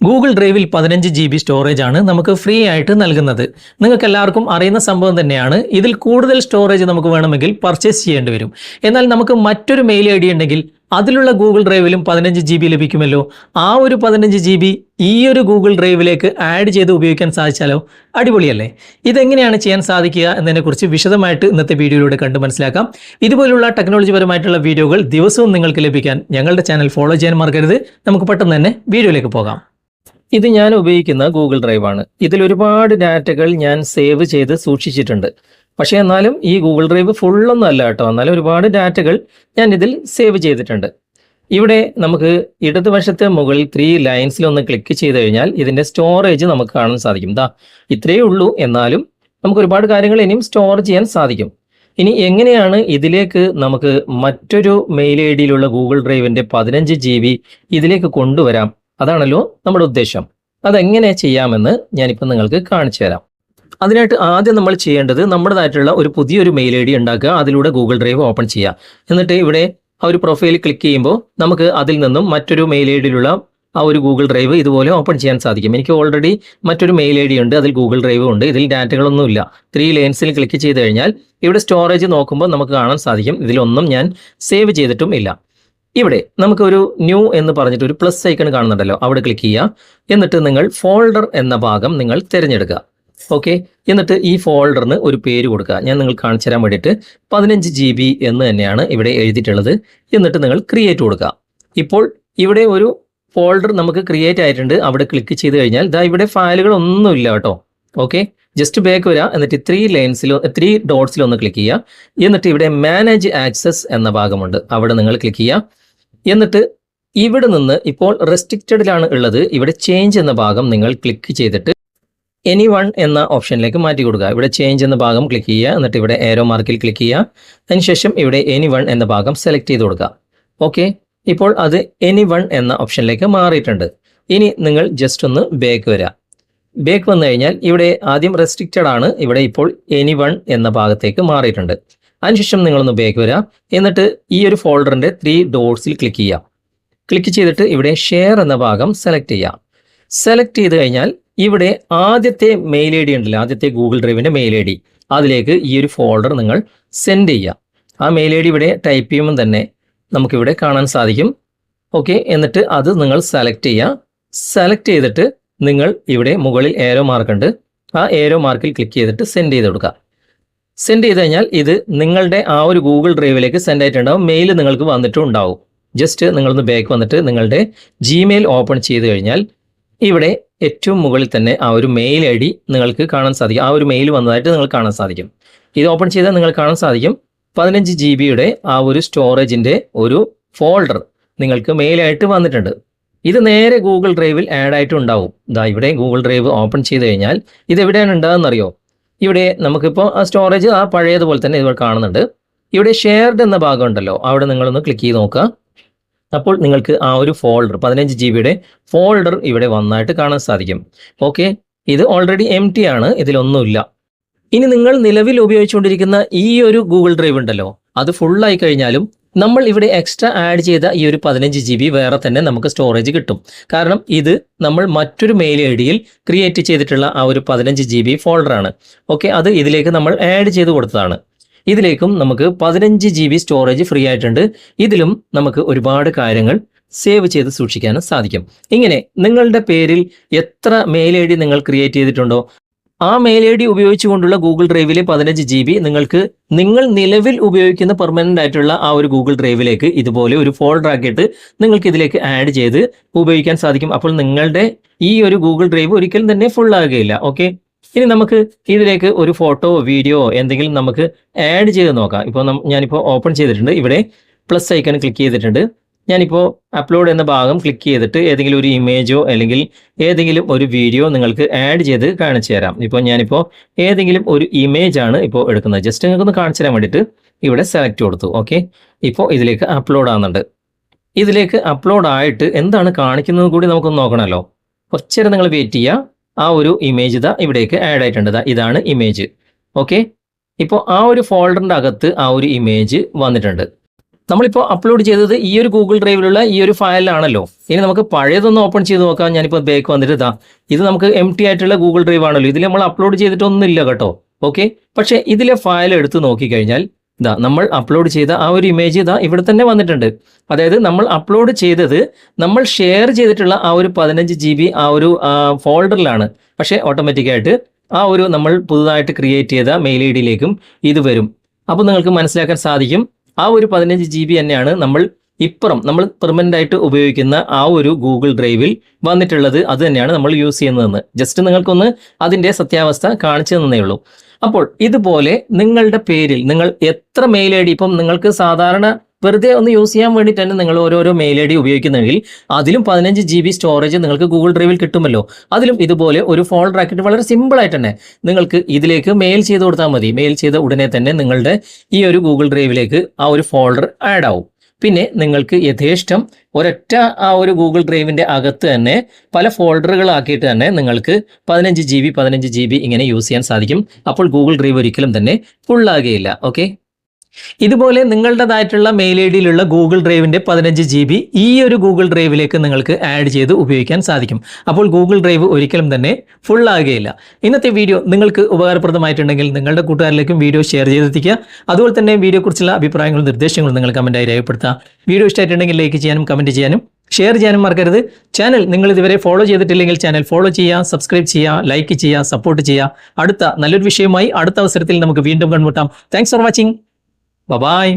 Google ഡ്രൈവിൽ 15 GB storage ആണ് നമുക്ക് ഫ്രീ ആയിട്ട് നൽകുന്നത്. നിങ്ങൾക്ക് എല്ലാവർക്കും അറിയുന്ന സംഭവം തന്നെയാണ്. ഇതിൽ കൂടുതൽ സ്റ്റോറേജ് നമുക്ക് വേണമെങ്കിൽ പർച്ചേസ് ചെയ്യേണ്ടി വരും. എന്നാൽ നമുക്ക് മറ്റൊരു മെയിൽ ഐ ഡി ഉണ്ടെങ്കിൽ അതിലുള്ള ഗൂഗിൾ ഡ്രൈവിലും 15 GB ലഭിക്കുമല്ലോ. ആ ഒരു 15 GB ഈ ഒരു ഗൂഗിൾ ഡ്രൈവിലേക്ക് ആഡ് ചെയ്ത് ഉപയോഗിക്കാൻ സാധിച്ചാലോ? അടിപൊളിയല്ലേ? ഇതെങ്ങനെയാണ് ചെയ്യാൻ സാധിക്കുക എന്നതിനെക്കുറിച്ച് വിശദമായിട്ട് ഇന്നത്തെ വീഡിയോയിലൂടെ കണ്ട് മനസ്സിലാക്കാം. ഇതുപോലുള്ള ടെക്നോളജി പരമായിട്ടുള്ള വീഡിയോകൾ ദിവസവും നിങ്ങൾക്ക് ലഭിക്കാൻ ഞങ്ങളുടെ ചാനൽ ഫോളോ ചെയ്യാൻ മറക്കരുത്. നമുക്ക് പെട്ടെന്ന് തന്നെ വീഡിയോയിലേക്ക് പോകാം. ഇത് ഞാൻ ഉപയോഗിക്കുന്ന ഗൂഗിൾ ഡ്രൈവ് ആണ്. ഇതിൽ ഒരുപാട് ഡാറ്റകൾ ഞാൻ സേവ് ചെയ്ത് സൂക്ഷിച്ചിട്ടുണ്ട്. പക്ഷേ എന്നാലും ഈ ഗൂഗിൾ ഡ്രൈവ് ഫുള്ളൊന്നും അല്ല കേട്ടോ. എന്നാലും ഒരുപാട് ഡാറ്റകൾ ഞാൻ ഇതിൽ സേവ് ചെയ്തിട്ടുണ്ട്. ഇവിടെ നമുക്ക് ഇടതുവശത്തെ മുകളിൽ 3 ലൈൻസിൽ ഒന്ന് ക്ലിക്ക് ചെയ്ത് കഴിഞ്ഞാൽ ഇതിൻ്റെ സ്റ്റോറേജ് നമുക്ക് കാണാൻ സാധിക്കും. ഇത്രയേ ഉള്ളൂ. എന്നാലും നമുക്ക് ഒരുപാട് കാര്യങ്ങൾ ഇനിയും സ്റ്റോർ ചെയ്യാൻ സാധിക്കും. ഇനി എങ്ങനെയാണ് ഇതിലേക്ക് നമുക്ക് മറ്റൊരു മെയിൽ ഐ ഡിയിലുള്ള ഗൂഗിൾ ഡ്രൈവിൻ്റെ 15 GB ഇതിലേക്ക് കൊണ്ടുവരാം? അതാണല്ലോ നമ്മുടെ ഉദ്ദേശം. അതെങ്ങനെ ചെയ്യാമെന്ന് ഞാനിപ്പോൾ നിങ്ങൾക്ക് കാണിച്ചു തരാം. അതിനായിട്ട് ആദ്യം നമ്മൾ ചെയ്യേണ്ടത് നമ്മുടേതായിട്ടുള്ള ഒരു പുതിയൊരു മെയിൽ ഐ ഡി ഉണ്ടാക്കുക. അതിലൂടെ ഗൂഗിൾ ഡ്രൈവ് ഓപ്പൺ ചെയ്യുക. എന്നിട്ട് ഇവിടെ ആ ഒരു പ്രൊഫൈൽ ക്ലിക്ക് ചെയ്യുമ്പോൾ നമുക്ക് അതിൽ നിന്നും മറ്റൊരു മെയിൽ ഐ ഡിയിലുള്ള ആ ഒരു ഗൂഗിൾ ഡ്രൈവ് ഇതുപോലെ ഓപ്പൺ ചെയ്യാൻ സാധിക്കും. എനിക്ക് ഓൾറെഡി മറ്റൊരു മെയിൽ ഐ ഡി ഉണ്ട്, അതിൽ ഗൂഗിൾ ഡ്രൈവ് ഉണ്ട്. ഇതിൽ ഡാറ്റകളൊന്നുമില്ല. 3 ലൈൻസിൽ ക്ലിക്ക് ചെയ്ത് കഴിഞ്ഞാൽ ഇവിടെ സ്റ്റോറേജ് നോക്കുമ്പോൾ നമുക്ക് കാണാൻ സാധിക്കും ഇതിലൊന്നും ഞാൻ സേവ് ചെയ്തിട്ടും ഇല്ല. ഇവിടെ നമുക്ക് ഒരു ന്യൂ എന്ന് പറഞ്ഞിട്ട് ഒരു പ്ലസ് ഐക്കൺ കാണുന്നുണ്ടല്ലോ, അവിടെ ക്ലിക്ക് ചെയ്യുക. എന്നിട്ട് നിങ്ങൾ ഫോൾഡർ എന്ന ഭാഗം നിങ്ങൾ തിരഞ്ഞെടുക്കുക. ഓക്കെ, എന്നിട്ട് ഈ ഫോൾഡറിന് ഒരു പേര് കൊടുക്കുക. ഞാൻ നിങ്ങൾക്ക് കാണിച്ചു തരാൻ വേണ്ടിയിട്ട് 15 GB എന്ന് തന്നെയാണ് ഇവിടെ എഴുതിയിട്ടുള്ളത്. എന്നിട്ട് നിങ്ങൾ ക്രിയേറ്റ് കൊടുക്കുക. ഇപ്പോൾ ഇവിടെ ഒരു ഫോൾഡർ നമുക്ക് ക്രിയേറ്റ് ആയിട്ടുണ്ട്. അവിടെ ക്ലിക്ക് ചെയ്ത് കഴിഞ്ഞാൽ ഇവിടെ ഫയലുകളൊന്നുമില്ല കേട്ടോ. ഓക്കെ, ജസ്റ്റ് ബാക്ക് വരിക. എന്നിട്ട് 3 ഡോട്ട്സിൽ ഒന്ന് ക്ലിക്ക് ചെയ്യുക. എന്നിട്ട് ഇവിടെ മാനേജ് ആക്സസ് എന്ന ഭാഗമുണ്ട്, അവിടെ നിങ്ങൾ ക്ലിക്ക് ചെയ്യുക. എന്നിട്ട് ഇവിടെ നിന്ന് ഇപ്പോൾ റെസ്ട്രിക്റ്റഡിലാണ് ഉള്ളത്. ഇവിടെ ചേഞ്ച് എന്ന ഭാഗം നിങ്ങൾ ക്ലിക്ക് ചെയ്തിട്ട് എനി വൺ എന്ന ഓപ്ഷനിലേക്ക് മാറ്റി കൊടുക്കുക. ഇവിടെ ചേഞ്ച് എന്ന ഭാഗം ക്ലിക്ക് ചെയ്യുക. എന്നിട്ട് ഇവിടെ ഏരോ മാർക്കിൽ ക്ലിക്ക് ചെയ്യുക. അതിനുശേഷം ഇവിടെ എനി വൺ എന്ന ഭാഗം സെലക്ട് ചെയ്ത് കൊടുക്കുക. ഓക്കെ, ഇപ്പോൾ അത് എനി വൺ എന്ന ഓപ്ഷനിലേക്ക് മാറിയിട്ടുണ്ട്. ഇനി നിങ്ങൾ ജസ്റ്റ് ഒന്ന് ബാക്ക് വരിക. ബാക്ക് വന്നു കഴിഞ്ഞാൽ ഇവിടെ ആദ്യം റെസ്ട്രിക്റ്റഡ് ആണ്, ഇവിടെ ഇപ്പോൾ എനി വൺ എന്ന ഭാഗത്തേക്ക് മാറിയിട്ടുണ്ട്. അതിനുശേഷം നിങ്ങളൊന്ന് ബാക്ക് വരിക. എന്നിട്ട് ഈ ഒരു ഫോൾഡറിൻ്റെ 3 ഡോട്ട്സിൽ ക്ലിക്ക് ചെയ്യുക. ക്ലിക്ക് ചെയ്തിട്ട് ഇവിടെ ഷെയർ എന്ന ഭാഗം സെലക്ട് ചെയ്യുക. സെലക്ട് ചെയ്ത് കഴിഞ്ഞാൽ ഇവിടെ ആദ്യത്തെ മെയിൽ ഐ ഡി ഉണ്ടല്ലോ, ആദ്യത്തെ ഗൂഗിൾ ഡ്രൈവിൻ്റെ മെയിൽ ഐ ഡി, അതിലേക്ക് ഈ ഒരു ഫോൾഡർ നിങ്ങൾ സെൻഡ് ചെയ്യുക. ആ മെയിൽ ഐ ഡി ഇവിടെ ടൈപ്പ് ചെയ്യുമ്പോൾ തന്നെ നമുക്കിവിടെ കാണാൻ സാധിക്കും. ഓക്കെ, എന്നിട്ട് അത് നിങ്ങൾ സെലക്ട് ചെയ്യുക. സെലക്ട് ചെയ്തിട്ട് നിങ്ങൾ ഇവിടെ മുകളിൽ ഏരോ മാർക്ക് ഉണ്ട്, ആ ഏരോ മാർക്കിൽ ക്ലിക്ക് ചെയ്തിട്ട് സെൻഡ് ചെയ്ത് കൊടുക്കുക. സെൻഡ് ചെയ്ത് കഴിഞ്ഞാൽ ഇത് നിങ്ങളുടെ ആ ഒരു ഗൂഗിൾ ഡ്രൈവിലേക്ക് സെൻഡ് ആയിട്ടുണ്ടാവും. മെയിൽ നിങ്ങൾക്ക് വന്നിട്ടും ഉണ്ടാവും. ജസ്റ്റ് നിങ്ങളൊന്ന് ബാക്ക് വന്നിട്ട് നിങ്ങളുടെ ജിമെയിൽ ഓപ്പൺ ചെയ്ത് കഴിഞ്ഞാൽ ഇവിടെ ഏറ്റവും മുകളിൽ തന്നെ ആ ഒരു മെയിൽ ഐ ഡി നിങ്ങൾക്ക് കാണാൻ സാധിക്കും. ആ ഒരു മെയിൽ വന്നതായിട്ട് നിങ്ങൾക്ക് കാണാൻ സാധിക്കും. ഇത് ഓപ്പൺ ചെയ്താൽ നിങ്ങൾ കാണാൻ സാധിക്കും 15 GB ആ ഒരു സ്റ്റോറേജിൻ്റെ ഒരു ഫോൾഡർ നിങ്ങൾക്ക് മെയിലായിട്ട് വന്നിട്ടുണ്ട്. ഇത് നേരെ ഗൂഗിൾ ഡ്രൈവിൽ ആഡ് ആയിട്ട് ഉണ്ടാവും. ഇവിടെ ഗൂഗിൾ ഡ്രൈവ് ഓപ്പൺ ചെയ്ത് കഴിഞ്ഞാൽ ഇത് എവിടെയാണ് ഉണ്ടാകുന്നറിയോ? ഇവിടെ നമുക്കിപ്പോൾ ആ സ്റ്റോറേജ് ആ പഴയതുപോലെ തന്നെ ഇവിടെ കാണുന്നുണ്ട്. ഇവിടെ ഷെയർഡ് എന്ന ഭാഗം ഉണ്ടല്ലോ, അവിടെ നിങ്ങളൊന്ന് ക്ലിക്ക് ചെയ്ത് നോക്കുക. അപ്പോൾ നിങ്ങൾക്ക് ആ ഒരു ഫോൾഡർ 15 GB ഫോൾഡർ ഇവിടെ വന്നായിട്ട് കാണാൻ സാധിക്കും. ഓക്കെ, ഇത് ഓൾറെഡി എംപ്റ്റി ആണ്, ഇതിലൊന്നുമില്ല. ഇനി നിങ്ങൾ നിലവിൽ ഉപയോഗിച്ചുകൊണ്ടിരിക്കുന്ന ഈ ഒരു ഗൂഗിൾ ഡ്രൈവ് ഉണ്ടല്ലോ, അത് ഫുള്ളായി കഴിഞ്ഞാലും നമ്മൾ ഇവിടെ എക്സ്ട്രാ ആഡ് ചെയ്ത ഈ ഒരു 15 GB വേറെ തന്നെ നമുക്ക് സ്റ്റോറേജ് കിട്ടും. കാരണം ഇത് നമ്മൾ മറ്റൊരു മെയിൽ ഐ ഡിയിൽ ക്രിയേറ്റ് ചെയ്തിട്ടുള്ള ആ ഒരു 15 GB ഫോൾഡറാണ്. ഓക്കെ, അത് ഇതിലേക്ക് നമ്മൾ ആഡ് ചെയ്ത് കൊടുത്തതാണ്. ഇതിലേക്കും നമുക്ക് 15 GB സ്റ്റോറേജ് ഫ്രീ ആയിട്ടുണ്ട്. ഇതിലും നമുക്ക് ഒരുപാട് കാര്യങ്ങൾ സേവ് ചെയ്ത് സൂക്ഷിക്കാനും സാധിക്കും. ഇങ്ങനെ നിങ്ങളുടെ പേരിൽ എത്ര മെയിൽ ഐ ഡി നിങ്ങൾ ക്രിയേറ്റ് ചെയ്തിട്ടുണ്ടോ ആ മെയിൽ ഐ ഡി ഉപയോഗിച്ചുകൊണ്ടുള്ള ഗൂഗിൾ ഡ്രൈവിലെ 15 GB നിങ്ങൾക്ക് നിങ്ങൾ നിലവിൽ ഉപയോഗിക്കുന്ന പെർമനൻ്റ് ആയിട്ടുള്ള ആ ഒരു ഗൂഗിൾ ഡ്രൈവിലേക്ക് ഇതുപോലെ ഒരു ഫോൾഡർ ആക്കിയിട്ട് നിങ്ങൾക്ക് ഇതിലേക്ക് ആഡ് ചെയ്ത് ഉപയോഗിക്കാൻ സാധിക്കും. അപ്പോൾ നിങ്ങളുടെ ഈ ഒരു ഗൂഗിൾ ഡ്രൈവ് ഒരിക്കലും തന്നെ ഫുൾ ആകുകയില്ല. ഓക്കെ, ഇനി നമുക്ക് ഇതിലേക്ക് ഒരു ഫോട്ടോ വീഡിയോ എന്തെങ്കിലും നമുക്ക് ആഡ് ചെയ്ത് നോക്കാം. ഇപ്പോൾ ഞാനിപ്പോൾ ഓപ്പൺ ചെയ്തിട്ടുണ്ട്. ഇവിടെ പ്ലസ് ഐക്കൺ ക്ലിക്ക് ചെയ്തിട്ടുണ്ട്. ഞാനിപ്പോൾ അപ്ലോഡ് എന്ന ഭാഗം ക്ലിക്ക് ചെയ്തിട്ട് ഏതെങ്കിലും ഒരു ഇമേജോ അല്ലെങ്കിൽ ഏതെങ്കിലും ഒരു വീഡിയോ നിങ്ങൾക്ക് ആഡ് ചെയ്ത് കാണിച്ചു തരാം. ഇപ്പോൾ ഞാനിപ്പോൾ ഏതെങ്കിലും ഒരു ഇമേജാണ് ഇപ്പോൾ എടുക്കുന്നത്. ജസ്റ്റ് നിങ്ങൾക്കൊന്ന് കാണിച്ചു തരാൻ വേണ്ടിയിട്ട് ഇവിടെ സെലക്ട് കൊടുത്തു. ഓക്കെ, ഇപ്പോൾ ഇതിലേക്ക് അപ്ലോഡ് ആകുന്നുണ്ട്. ഇതിലേക്ക് അപ്ലോഡ് ആയിട്ട് എന്താണ് കാണിക്കുന്നത് കൂടി നമുക്കൊന്ന് നോക്കണമല്ലോ. കുറച്ചേരം നിങ്ങൾ വെയിറ്റ് ചെയ്യുക. ആ ഒരു ഇമേജ് ഇവിടേക്ക് ആഡ് ആയിട്ടുണ്ട്. ഇതാണ് ഇമേജ്. ഓക്കെ, ഇപ്പോൾ ആ ഒരു ഫോൾഡറിൻ്റെ അകത്ത് ആ ഒരു ഇമേജ് വന്നിട്ടുണ്ട്. നമ്മളിപ്പോൾ അപ്ലോഡ് ചെയ്തത് ഈ ഒരു ഗൂഗിൾ ഡ്രൈവിലുള്ള ഈ ഒരു ഫയലിലാണല്ലോ. ഇനി നമുക്ക് പഴയതൊന്ന് ഓപ്പൺ ചെയ്ത് നോക്കാം. ഞാനിപ്പോൾ ബാക്ക് വന്നിട്ട് ഇത് നമുക്ക് empty ആയിട്ടുള്ള ഗൂഗിൾ ഡ്രൈവ് ആണല്ലോ. ഇതിൽ നമ്മൾ അപ്ലോഡ് ചെയ്തിട്ടൊന്നുമില്ല കേട്ടോ. ഓക്കെ, പക്ഷേ ഇതിലെ ഫയൽ എടുത്ത് നോക്കിക്കഴിഞ്ഞാൽ നമ്മൾ അപ്ലോഡ് ചെയ്ത ആ ഒരു ഇമേജ് ഇവിടെ തന്നെ വന്നിട്ടുണ്ട്. അതായത് നമ്മൾ അപ്ലോഡ് ചെയ്തത് നമ്മൾ ഷെയർ ചെയ്തിട്ടുള്ള ആ ഒരു 15 GB ആ ഒരു ഫോൾഡറിലാണ്. പക്ഷേ ഓട്ടോമാറ്റിക്കായിട്ട് ആ ഒരു നമ്മൾ പുതുതായിട്ട് ക്രിയേറ്റ് ചെയ്ത മെയിൽ ഐ ഡിയിലേക്കും ഇത് വരും. അപ്പോൾ നിങ്ങൾക്ക് മനസ്സിലാക്കാൻ സാധിക്കും ആ ഒരു 15 GB തന്നെയാണ് നമ്മൾ പെർമനന്റ് ആയിട്ട് ഉപയോഗിക്കുന്ന ആ ഒരു ഗൂഗിൾ ഡ്രൈവിൽ വന്നിട്ടുള്ളത്. അത് തന്നെയാണ് നമ്മൾ യൂസ് ചെയ്യുന്നതെന്ന് ജസ്റ്റ് നിങ്ങൾക്കൊന്ന് അതിൻ്റെ സത്യാവസ്ഥ കാണിച്ചു തന്നേ ഉള്ളൂ. അപ്പോൾ ഇതുപോലെ നിങ്ങളുടെ പേരിൽ നിങ്ങൾ എത്ര മെയിൽ ഐ ഡി, ഇപ്പം നിങ്ങൾക്ക് സാധാരണ വെറുതെ ഒന്ന് യൂസ് ചെയ്യാൻ വേണ്ടിയിട്ട് തന്നെ നിങ്ങൾ ഓരോരോ മെയിൽ ഐ ഡി ഉപയോഗിക്കുന്നെങ്കിൽ അതിലും 15 GB സ്റ്റോറേജ് നിങ്ങൾക്ക് ഗൂഗിൾ ഡ്രൈവിൽ കിട്ടുമല്ലോ. അതിലും ഇതുപോലെ ഒരു ഫോൾഡർ ആക്കിയിട്ട് വളരെ സിമ്പിൾ ആയിട്ട് തന്നെ നിങ്ങൾക്ക് ഇതിലേക്ക് മെയിൽ ചെയ്ത് കൊടുത്താൽ മതി. മെയിൽ ചെയ്ത ഉടനെ തന്നെ നിങ്ങളുടെ ഈ ഒരു ഗൂഗിൾ ഡ്രൈവിലേക്ക് ആ ഒരു ഫോൾഡർ ആഡ് ആവും. പിന്നെ നിങ്ങൾക്ക് യഥേഷ്ടം ഒരൊറ്റ ആ ഒരു ഗൂഗിൾ ഡ്രൈവിൻ്റെ അകത്ത് തന്നെ പല ഫോൾഡറുകളാക്കിയിട്ട് തന്നെ നിങ്ങൾക്ക് 15 GB ഇങ്ങനെ യൂസ് ചെയ്യാൻ സാധിക്കും. അപ്പോൾ ഗൂഗിൾ ഡ്രൈവ് ഒരിക്കലും തന്നെ ഫുള്ളാകുകയില്ല. ഓക്കെ, ഇതുപോലെ നിങ്ങളുടേതായിട്ടുള്ള മെയിൽ ഐ ഡിയിലുള്ള ഗൂഗിൾ ഡ്രൈവിൻ്റെ 15 GB ഈ ഒരു ഗൂഗിൾ ഡ്രൈവിലേക്ക് നിങ്ങൾക്ക് ആഡ് ചെയ്ത് ഉപയോഗിക്കാൻ സാധിക്കും. അപ്പോൾ ഗൂഗിൾ ഡ്രൈവ് ഒരിക്കലും തന്നെ ഫുൾ ആകുകയില്ല. ഇന്നത്തെ വീഡിയോ നിങ്ങൾക്ക് ഉപകാരപ്രദമായിട്ടുണ്ടെങ്കിൽ നിങ്ങളുടെ കൂട്ടുകാരിലേക്കും വീഡിയോ ഷെയർ ചെയ്തെത്തിക്കുക. അതുപോലെ തന്നെ വീഡിയോയെക്കുറിച്ചുള്ള അഭിപ്രായങ്ങളും നിർദ്ദേശങ്ങളും നിങ്ങൾ കമൻറ്റായി രേഖപ്പെടുത്തുക. വീഡിയോ ഇഷ്ടമായിട്ടുണ്ടെങ്കിൽ ലൈക്ക് ചെയ്യാനും കമൻറ്റ് ചെയ്യാനും ഷെയർ ചെയ്യാനും മറക്കരുത്. ചാനൽ നിങ്ങൾ ഇതുവരെ ഫോളോ ചെയ്തിട്ടില്ലെങ്കിൽ ചാനൽ ഫോളോ ചെയ്യുക, സബ്സ്ക്രൈബ് ചെയ്യുക, ലൈക്ക് ചെയ്യുക, സപ്പോർട്ട് ചെയ്യുക. അടുത്ത നല്ലൊരു വിഷയവുമായി അടുത്ത അവസരത്തിൽ നമുക്ക് വീണ്ടും കണ്ടുമുട്ടാം. Thanks for watching. Bye-bye.